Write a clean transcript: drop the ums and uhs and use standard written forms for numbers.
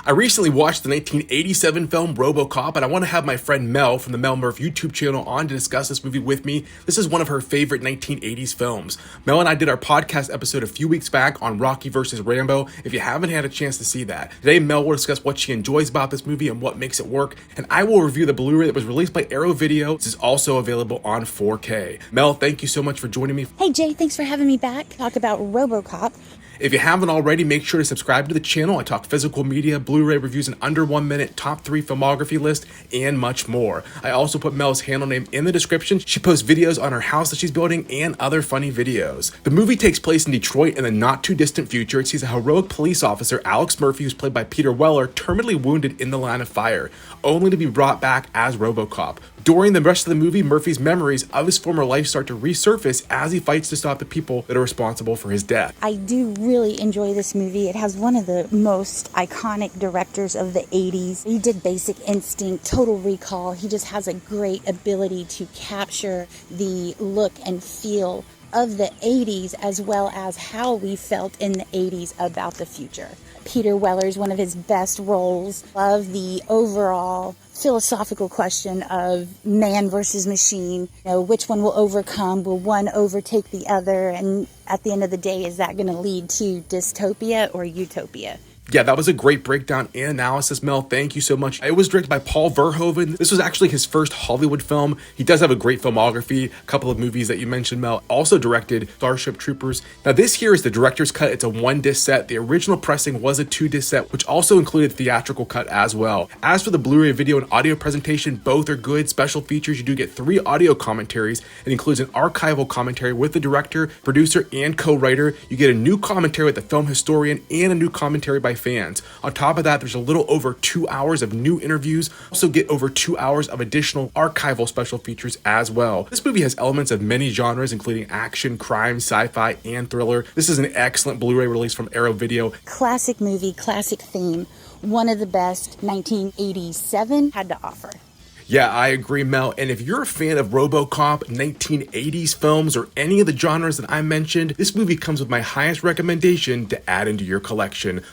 I recently watched the 1987 film Robocop, and I want to have my friend Mel from the Mel Murph YouTube channel on to discuss this movie with me. This is one of her favorite 1980s films. Mel and I did our podcast episode a few weeks back on Rocky vs. Rambo, if you haven't had a chance to see that. Today, Mel will discuss what she enjoys about this movie and what makes it work, and I will review the Blu-ray that was released by Arrow Video. This is also available on 4K. Mel, thank you so much for joining me. Hey Jay, thanks for having me back. Talk about Robocop. If you haven't already, make sure to subscribe to the channel. I talk physical media, Blu-ray reviews in under 1 minute, top 3 filmography list, and much more. I also put Mel's handle name in the description. She posts videos on her house that she's building and other funny videos. The movie takes place in Detroit in the not too distant future. It sees a heroic police officer, Alex Murphy, who's played by Peter Weller, terminally wounded in the line of fire, only to be brought back as Robocop. During the rest of the movie, Murphy's memories of his former life start to resurface as he fights to stop the people that are responsible for his death. I do really enjoy this movie. It has one of the most iconic directors of the 80s. He did Basic Instinct, Total Recall. He just has a great ability to capture the look and feel of the 80s as well as how we felt in the 80s about the future. Peter Weller's one of his best roles. Love the overall philosophical question of man versus machine. You know, which one will overcome? Will one overtake the other? And at the end of the day, is that going to lead to dystopia or utopia? Yeah, that was a great breakdown and analysis, Mel. Thank you so much. It was directed by Paul Verhoeven. This was actually his first Hollywood film. He does have a great filmography, a couple of movies that you mentioned, Mel. Also directed Starship Troopers. Now, this here is the director's cut. It's a 1-disc set. The original pressing was a 2-disc set, which also included theatrical cut as well. As for the Blu-ray video and audio presentation, both are good. Special features, you do get 3 audio commentaries. It includes an archival commentary with the director, producer, and co-writer. You get a new commentary with the film historian and a new commentary by fans. On top of that, there's a little over 2 hours of new interviews. Also get over 2 hours of additional archival special features as well. This movie has elements of many genres, including action, crime, sci-fi, and thriller. This is an excellent Blu-ray release from Arrow Video. Classic movie, classic theme. One of the best 1987 had to offer. Yeah, I agree, Mel. And if you're a fan of Robocop, 1980s films, or any of the genres that I mentioned, this movie comes with my highest recommendation to add into your collection.